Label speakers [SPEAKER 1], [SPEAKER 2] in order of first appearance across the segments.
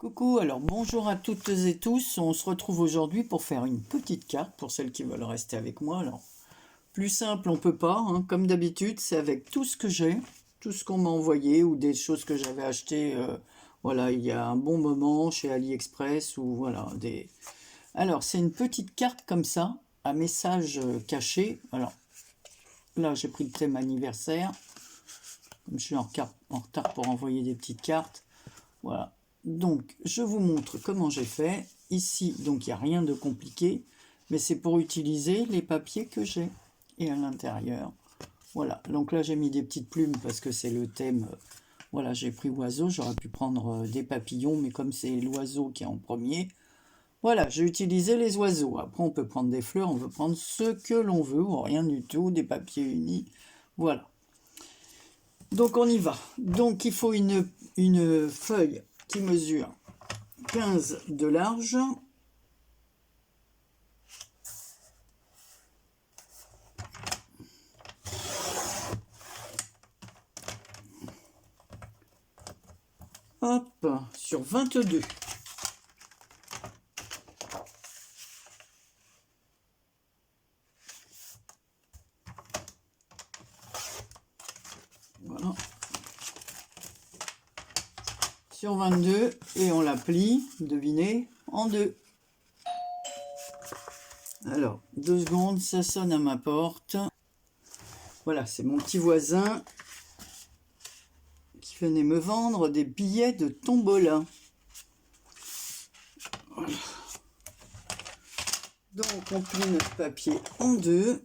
[SPEAKER 1] Coucou, alors bonjour à toutes et tous. On se retrouve aujourd'hui pour faire une petite carte pour celles qui veulent rester avec moi. Alors, plus simple, on peut pas, hein. Comme d'habitude, c'est avec tout ce que j'ai, tout ce qu'on m'a envoyé ou des choses que j'avais achetées, voilà, il y a un bon moment chez AliExpress ou voilà des. Alors, c'est une petite carte comme ça, à message caché. Alors, là, j'ai pris le thème anniversaire, comme je suis en retard pour envoyer des petites cartes. Voilà. Donc, je vous montre comment j'ai fait. Ici, donc, il n'y a rien de compliqué, mais c'est pour utiliser les papiers que j'ai. Et à l'intérieur, voilà. Donc là, j'ai mis des petites plumes parce que c'est le thème. Voilà, j'ai pris oiseau. J'aurais pu prendre des papillons, mais comme c'est l'oiseau qui est en premier, voilà, j'ai utilisé les oiseaux. Après, on peut prendre des fleurs, on peut prendre ce que l'on veut, ou rien du tout, des papiers unis. Voilà. Donc, on y va. Donc, il faut une feuille qui mesure 15 de large, hop, sur 22. Voilà. Sur 22, et on la plie, devinez, en deux. Alors, 2 secondes, ça sonne à ma porte. Voilà, c'est mon petit voisin qui venait me vendre des billets de tombola. Voilà. Donc, on plie notre papier en deux.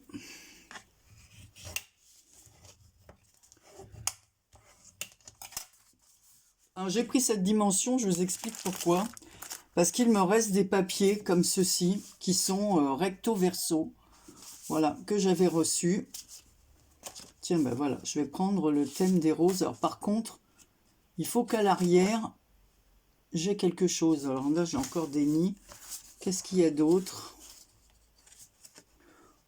[SPEAKER 1] Alors, j'ai pris cette dimension, je vous explique pourquoi. Parce qu'il me reste des papiers comme ceux-ci, qui sont recto verso. Voilà, que j'avais reçus. Tiens, ben voilà, je vais prendre le thème des roses. Alors par contre, il faut qu'à l'arrière, j'ai quelque chose. Alors là, j'ai encore des nids. Qu'est-ce qu'il y a d'autre?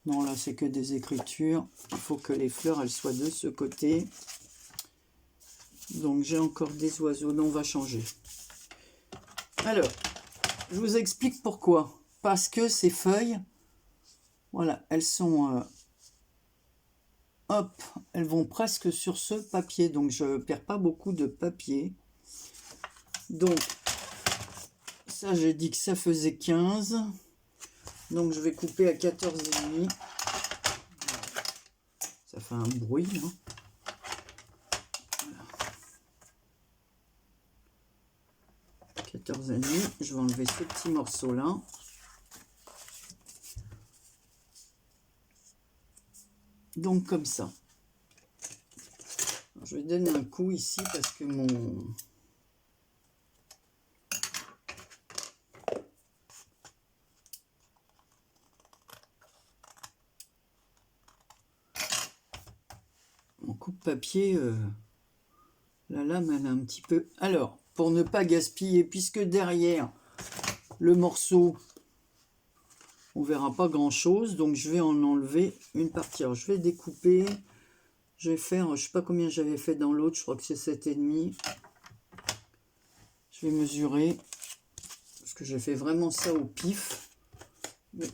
[SPEAKER 1] Non, là, c'est que des écritures. Il faut que les fleurs, elles soient de ce côté. Donc, j'ai encore des oiseaux. Non, on va changer. Alors, je vous explique pourquoi. Parce que ces feuilles, voilà, elles sont... hop, elles vont presque sur ce papier. Donc, je ne perds pas beaucoup de papier. Donc, ça, j'ai dit que ça faisait 15. Donc, je vais couper à 14,5. Ça fait un bruit, hein. Voilà. 14,5. Je vais enlever ce petit morceau-là. Donc, comme ça. Alors, je vais donner un coup ici parce que mon coupe-papier, la lame, elle est un petit peu... Alors, pour ne pas gaspiller, puisque derrière le morceau, on verra pas grand-chose, donc je vais en enlever une partie. Alors, je vais découper. Je vais faire, je sais pas combien j'avais fait dans l'autre, je crois que c'est 7,5. Je vais mesurer, parce que j'ai fait vraiment ça au pif. Mais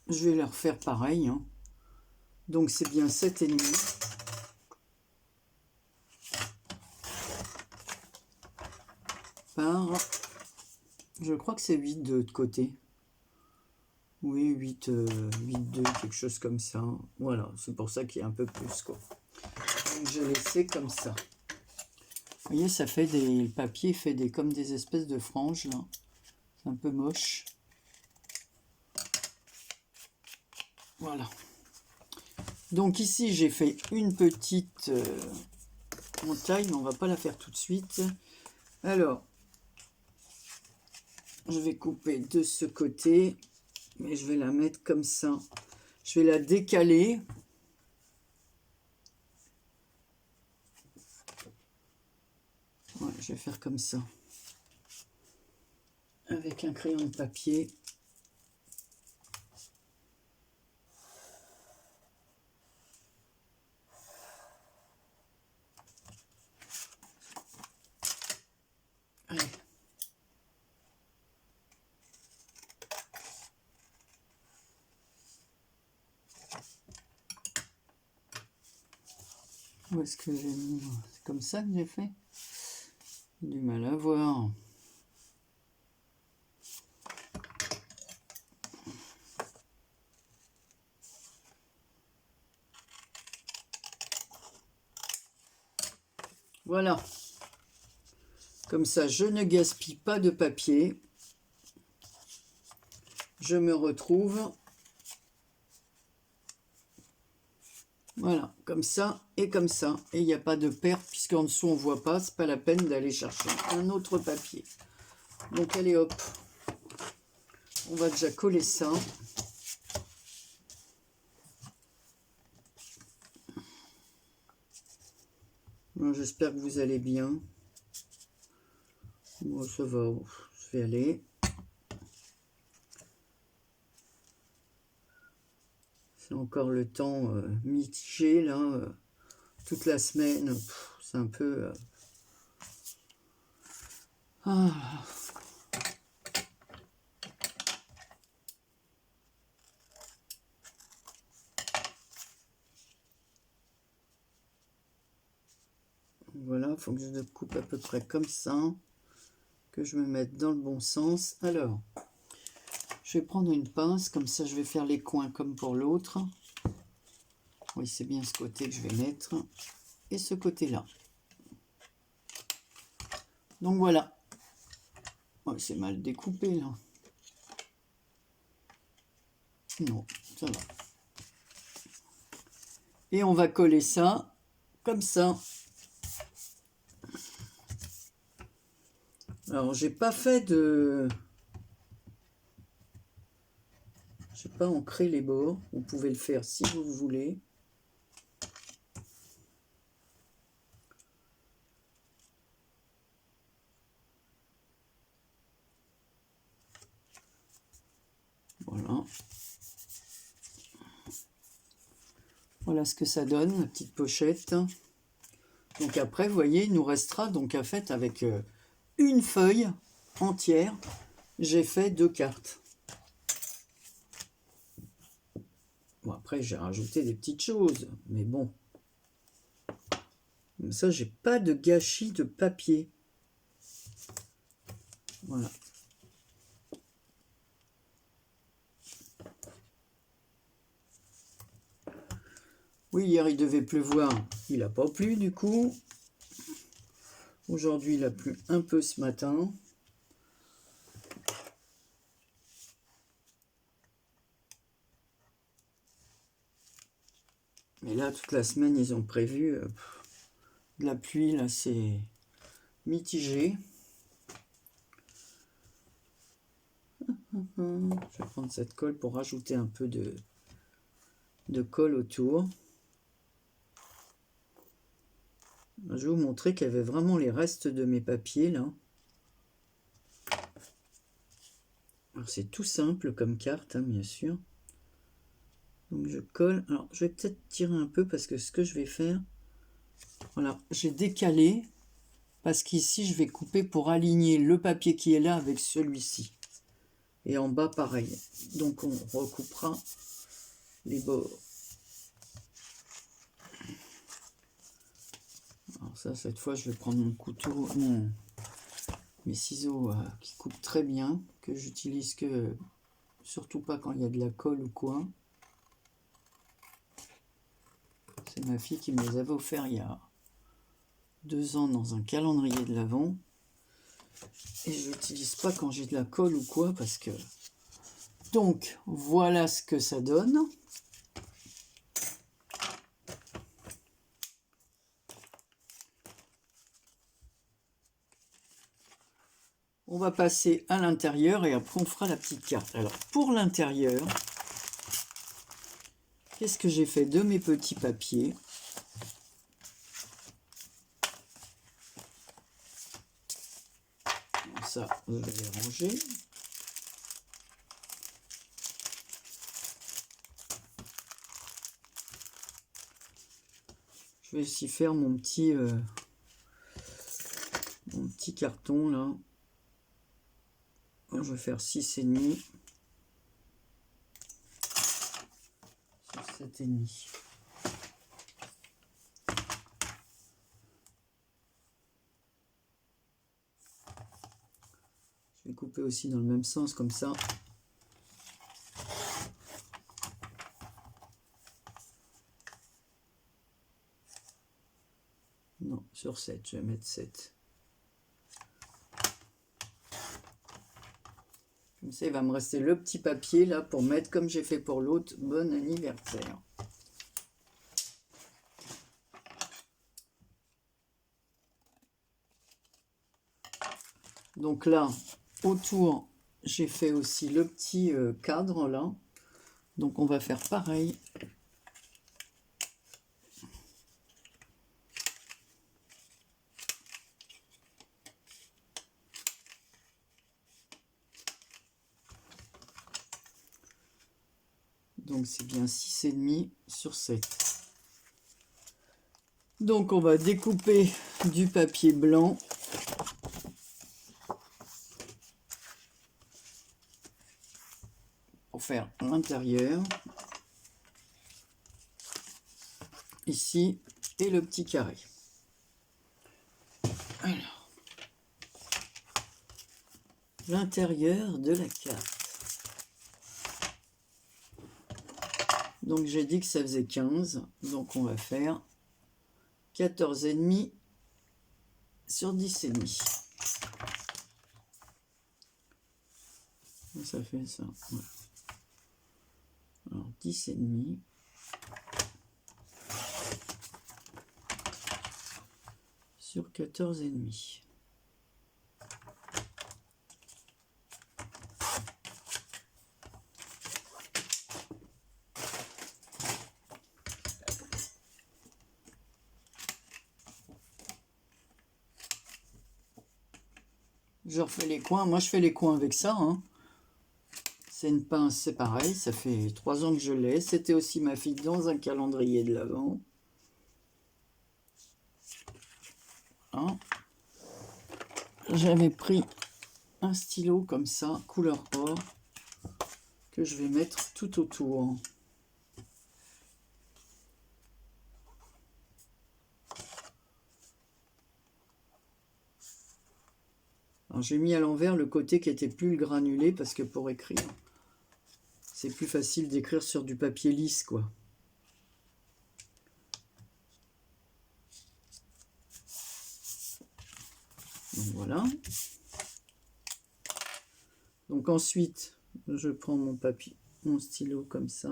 [SPEAKER 1] je vais les refaire pareil, hein. Donc c'est bien 7,5. Par, je crois que c'est 8 de l'autre côté. Oui, 8, 2, quelque chose comme ça. Voilà, c'est pour ça qu'il y a un peu plus, quoi. Donc j'ai laissé comme ça. Vous voyez, ça fait des... Le papier fait des, comme des espèces de franges, là. C'est un peu moche. Voilà. Donc ici, j'ai fait une petite montagne, mais on va pas la faire tout de suite. Alors, je vais couper de ce côté, mais je vais la mettre comme ça. Je vais la décaler. Ouais, je vais faire comme ça. Avec un crayon de papier. Allez. Où est-ce que j'ai mis? C'est comme ça que j'ai fait? J'ai du mal à voir. Voilà. Comme ça, je ne gaspille pas de papier. Je me retrouve. Voilà, comme ça et comme ça. Et il n'y a pas de perte, puisqu'en dessous, on ne voit pas. C'est pas la peine d'aller chercher un autre papier. Donc, allez, hop. On va déjà coller ça. J'espère que vous allez bien. Bon, ça va, je vais aller. C'est encore le temps mitigé, là. Toute la semaine, c'est un peu... Ah. Voilà, il faut que je le coupe à peu près comme ça, que je me mette dans le bon sens. Alors, je vais prendre une pince, comme ça je vais faire les coins comme pour l'autre. Oui, c'est bien ce côté que je vais mettre, et ce côté-là. Donc voilà. Oh, c'est mal découpé là. Non, ça va. Et on va coller ça comme ça. Alors, j'ai pas fait de... J'ai pas ancré les bords. Vous pouvez le faire si vous voulez. Voilà. Voilà ce que ça donne, la petite pochette. Donc après, vous voyez, il nous restera donc à faire avec une feuille entière. J'ai fait 2 cartes. Bon, après, j'ai rajouté des petites choses, mais bon. Comme ça, j'ai pas de gâchis de papier. Voilà. Oui, hier, il devait pleuvoir. Il n'a pas plu, du coup. Aujourd'hui, il a plu un peu ce matin. Mais là, toute la semaine, ils ont prévu de la pluie. Là, c'est mitigé. Je vais prendre cette colle pour rajouter un peu de colle autour. Je vais vous montrer qu'il y avait vraiment les restes de mes papiers là. Alors c'est tout simple comme carte, hein, bien sûr. Donc je colle. Alors je vais peut-être tirer un peu parce que ce que je vais faire, voilà, j'ai décalé parce qu'ici je vais couper pour aligner le papier qui est là avec celui-ci. Et en bas pareil. Donc on recoupera les bords. Alors ça, cette fois, je vais prendre mon couteau, mes ciseaux qui coupent très bien, que j'utilise que surtout pas quand il y a de la colle ou quoi. C'est ma fille qui me les avait offerts il y a 2 ans dans un calendrier de l'Avent. Et je l'utilise pas quand j'ai de la colle ou quoi parce que... Donc, voilà ce que ça donne. On va passer à l'intérieur et après on fera la petite carte. Alors, pour l'intérieur, qu'est-ce que j'ai fait de mes petits papiers? Ça, je vais les ranger. Je vais ici faire mon petit petit carton là. Je vais faire 6,5 sur 7,5. Je vais couper aussi dans le même sens comme ça. Non, sur 7, je vais mettre 7. Comme ça, il va me rester le petit papier là pour mettre comme j'ai fait pour l'autre. Bon anniversaire. Donc là, autour, j'ai fait aussi le petit cadre là. Donc on va faire pareil. Donc c'est bien 6,5 sur 7. Donc on va découper du papier blanc. Pour faire l'intérieur. Ici, et le petit carré. Alors, l'intérieur de la carte. Donc j'ai dit que ça faisait 15, donc on va faire 14,5 sur 10,5. Ça fait ça. Voilà. Alors 10,5 sur 14,5. Je refais les coins. Moi, je fais les coins avec ça. Hein. C'est une pince, c'est pareil. Ça fait 3 ans que je l'ai. C'était aussi ma fille dans un calendrier de l'Avent. Hein. J'avais pris un stylo comme ça, couleur or, que je vais mettre tout autour. Alors j'ai mis à l'envers le côté qui était plus granulé parce que pour écrire, c'est plus facile d'écrire sur du papier lisse, quoi. Donc voilà. Donc ensuite, je prends mon papier, mon stylo comme ça.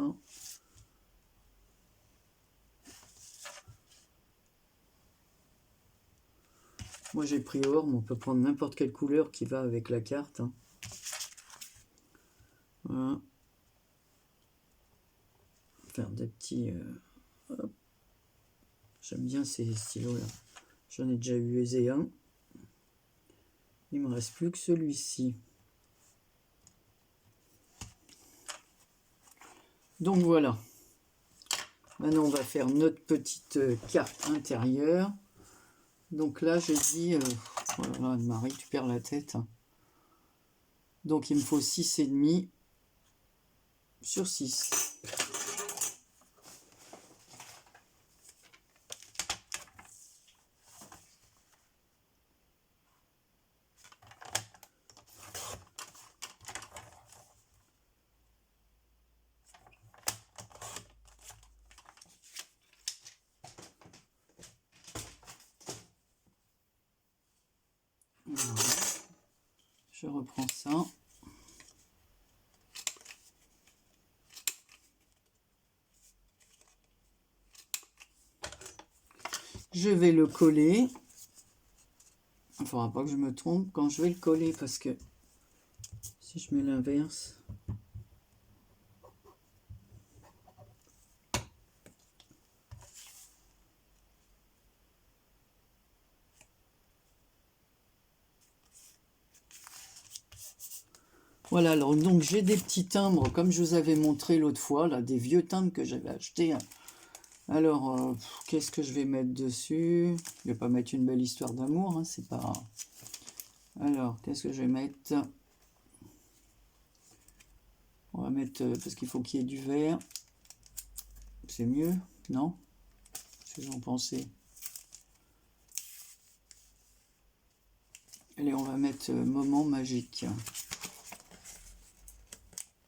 [SPEAKER 1] Moi j'ai pris or, mais on peut prendre n'importe quelle couleur qui va avec la carte. Hein. Voilà. Faire des petits... J'aime bien ces stylos là. J'en ai déjà usé un. Il me reste plus que celui-ci. Donc voilà. Maintenant on va faire notre petite carte intérieure. Donc là j'ai dit... oh là là, Anne-Marie, tu perds la tête. Hein. Donc il me faut 6,5 sur 6. Voilà. Je reprends ça. Je vais le coller. Il ne faudra pas que je me trompe quand je vais le coller parce que si je mets l'inverse... Voilà, alors donc j'ai des petits timbres comme je vous avais montré l'autre fois, là, des vieux timbres que j'avais achetés. Alors, qu'est-ce que je vais mettre dessus? Je vais pas mettre une belle histoire d'amour, hein, c'est pas... Alors, qu'est-ce que je vais mettre? On va mettre, parce qu'il faut qu'il y ait du vert. C'est mieux, non? Qu'est-ce que j'en pensais? Allez, on va mettre moment magique.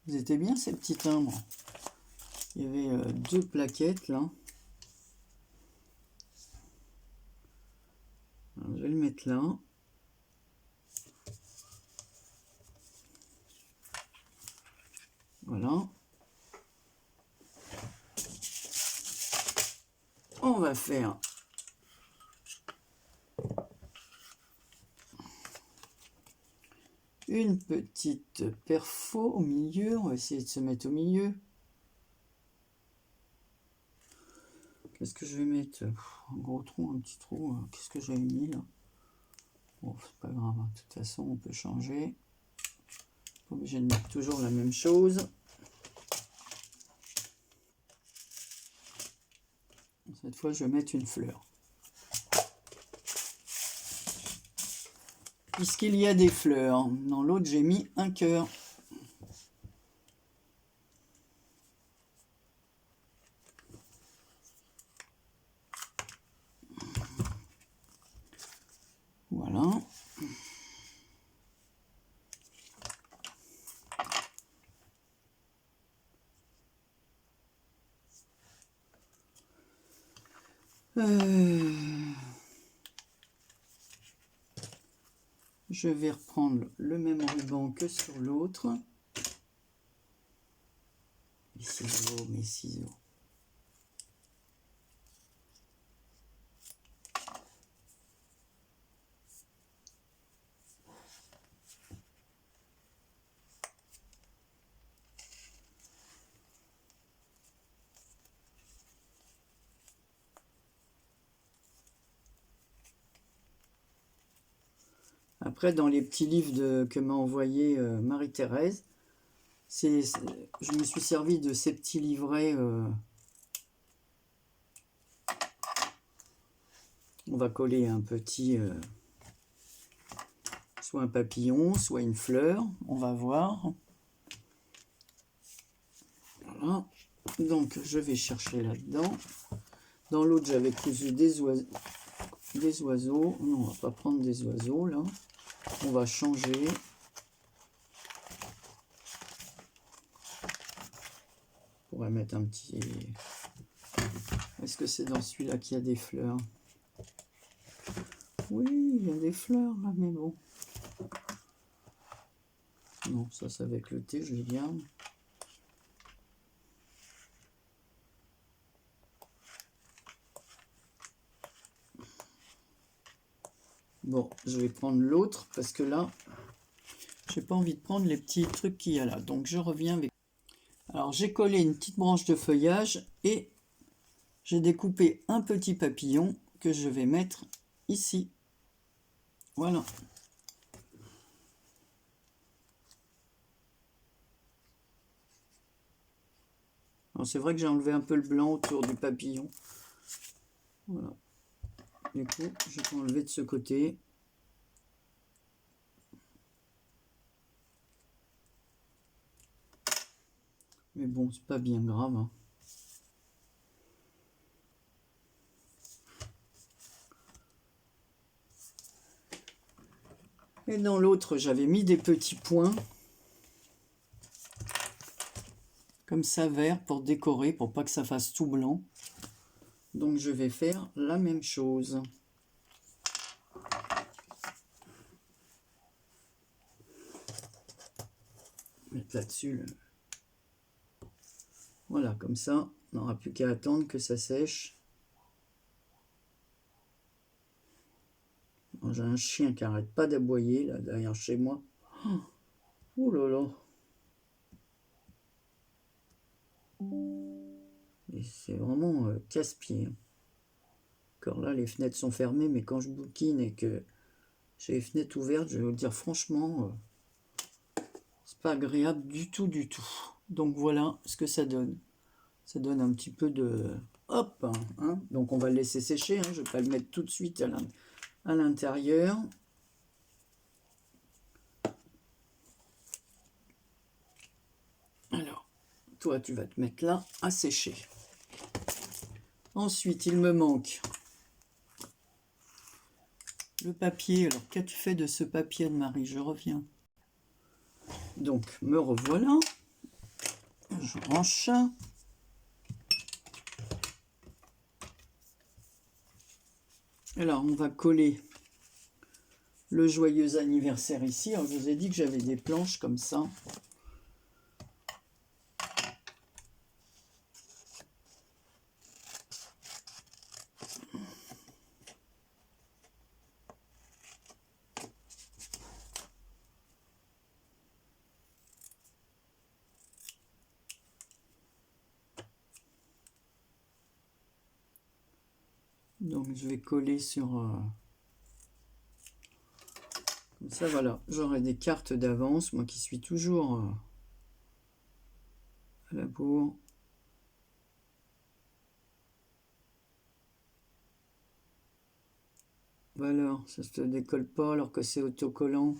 [SPEAKER 1] Vous étaient bien ces petits timbres. Il y avait 2 plaquettes là. Alors, je vais le mettre là. Voilà. On va faire une petite perfo au milieu. On va essayer de se mettre au milieu. Qu'est-ce que je vais mettre? Un gros trou, un petit trou. Qu'est-ce que j'avais mis là? Bon, c'est pas grave. De toute façon, on peut changer. Pas obligé de mettre toujours la même chose. Cette fois, je vais mettre une fleur. Puisqu'il y a des fleurs. Dans l'autre, j'ai mis un cœur. Voilà. Je vais reprendre le même ruban que sur l'autre. Mes ciseaux, mes ciseaux. Après, dans les petits livres que m'a envoyé Marie-Thérèse, je me suis servi de ces petits livrets. On va coller un petit, soit un papillon, soit une fleur. On va voir. Voilà. Donc, je vais chercher là-dedans. Dans l'autre, j'avais cousu des oiseaux. Non, on va pas prendre des oiseaux, là. On va changer. On va mettre un petit... Est-ce que c'est dans celui-là qu'il y a des fleurs? Oui, il y a des fleurs, là, mais bon. Non, ça, c'est avec le thé, je les garde. Bon, je vais prendre l'autre, parce que là, j'ai pas envie de prendre les petits trucs qu'il y a là. Donc, je reviens avec... Alors, j'ai collé une petite branche de feuillage et j'ai découpé un petit papillon que je vais mettre ici. Voilà. C'est vrai que j'ai enlevé un peu le blanc autour du papillon. Voilà. Du coup, je vais enlever de ce côté. Mais bon, c'est pas bien grave. Hein. Et dans l'autre, j'avais mis des petits points. Comme ça, vert, pour décorer, pour pas que ça fasse tout blanc. Donc, je vais faire la même chose. Mettre là-dessus. Voilà, comme ça, on n'aura plus qu'à attendre que ça sèche. J'ai un chien qui n'arrête pas d'aboyer, là, derrière chez moi. Oh là là. Et c'est vraiment casse-pied. Encore là, les fenêtres sont fermées, mais quand je bouquine et que j'ai les fenêtres ouvertes, je vais vous dire franchement, c'est pas agréable du tout, du tout. Donc voilà ce que ça donne. Ça donne un petit peu de... Hop hein. Donc on va le laisser sécher, hein. Je ne vais pas le mettre tout de suite à l'intérieur. toi, tu vas te mettre là à sécher. Ensuite, il me manque le papier. Alors, qu'as-tu fait de ce papier, Anne-Marie? Je reviens. Donc, me revoilà. Je range ça. Alors, on va coller le joyeux anniversaire ici. Alors, je vous ai dit que j'avais des planches comme ça. Donc, je vais coller sur... comme ça, voilà. J'aurai des cartes d'avance. Moi qui suis toujours à la bourre. Voilà, ça se décolle pas alors que c'est autocollant.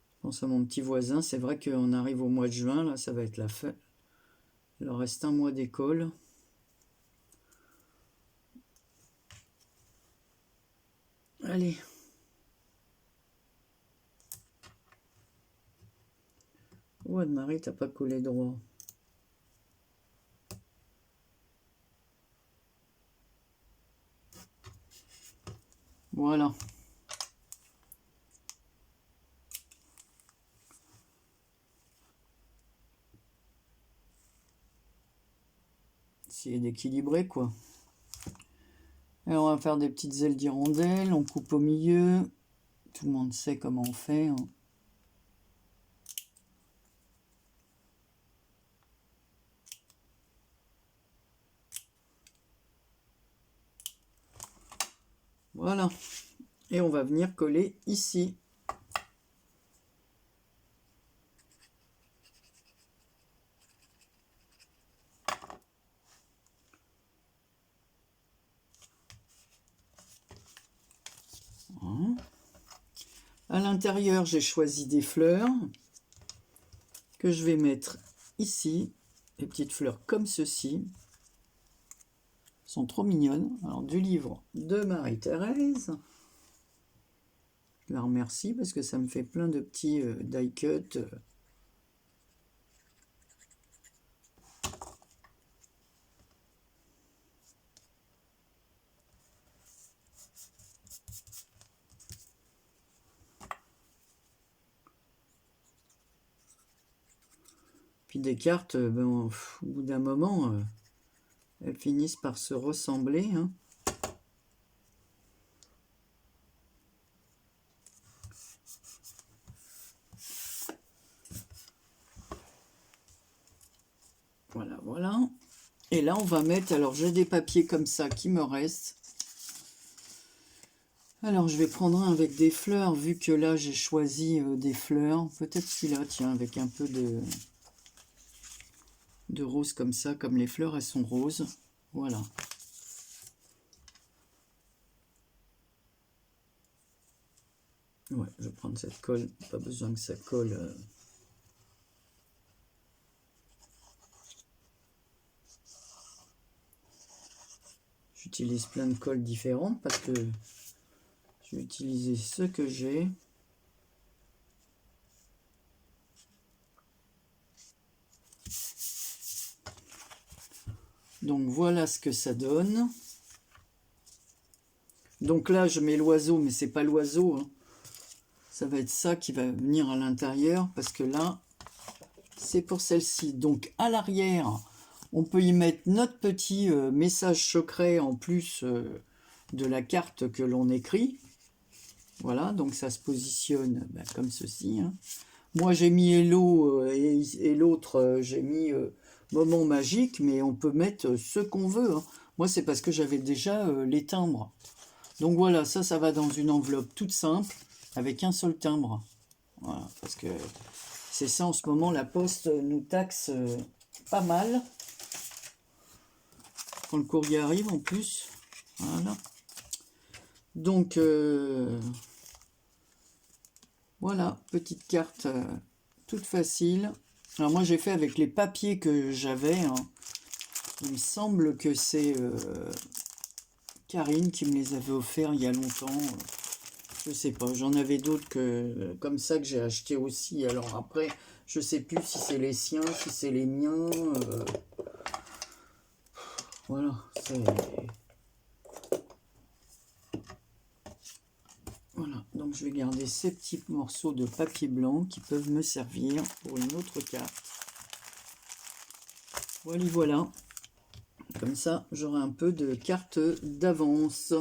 [SPEAKER 1] Je pense à mon petit voisin. C'est vrai qu'on arrive au mois de juin. Là, ça va être la fête. Il leur reste un mois d'école. Allez. Oh, Anne-Marie, t'as pas collé droit. Voilà. Essayer d'équilibrer, quoi. Alors, on va faire des petites ailes d'hirondelle. On coupe au milieu. Tout le monde sait comment on fait, hein. Voilà. Et on va venir coller ici. Voilà. À l'intérieur, j'ai choisi des fleurs que je vais mettre ici. Des petites fleurs comme ceci. Elles sont trop mignonnes. Alors, du livre de Marie-Thérèse. Je la remercie parce que ça me fait plein de petits die cut. Puis des cartes, ben, au bout d'un moment, elles finissent par se ressembler, hein. Voilà, voilà. Et là, on va mettre... Alors, j'ai des papiers comme ça qui me restent. Alors, je vais prendre un avec des fleurs, vu que là, j'ai choisi des fleurs. Peut-être celui-là, tiens, avec un peu de rose comme ça. Comme les fleurs, elles sont roses. Voilà. Ouais, je vais prendre cette colle. Pas besoin que ça colle... J'utilise plein de colles différentes parce que je vais utiliser ce que j'ai. Donc voilà ce que ça donne. Donc là je mets l'oiseau, mais c'est pas l'oiseau, hein. Ça va être ça qui va venir à l'intérieur parce que là c'est pour celle-ci. Donc à l'arrière on peut y mettre notre petit message secret en plus de la carte que l'on écrit. Voilà, donc ça se positionne comme ceci, hein. Moi j'ai mis Hello et l'autre j'ai mis Moment magique, mais on peut mettre ce qu'on veut, hein. Moi c'est parce que j'avais déjà les timbres. Donc voilà, ça va dans une enveloppe toute simple avec un seul timbre. Voilà, parce que c'est ça en ce moment, la poste nous taxe pas mal. Quand le courrier arrive en plus. Voilà. Donc, voilà, petite carte toute facile. Alors moi, j'ai fait avec les papiers que j'avais, hein. Il me semble que c'est Karine qui me les avait offerts il y a longtemps. Je sais pas, j'en avais d'autres comme ça que j'ai acheté aussi. Alors après, je sais plus si c'est les siens, si c'est les miens. Voilà, voilà, donc je vais garder ces petits morceaux de papier blanc qui peuvent me servir pour une autre carte. Voilà, voilà. Comme ça, j'aurai un peu de cartes d'avance.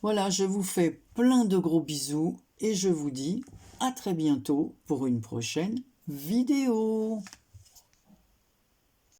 [SPEAKER 1] Voilà, je vous fais plein de gros bisous et je vous dis à très bientôt pour une prochaine vidéo.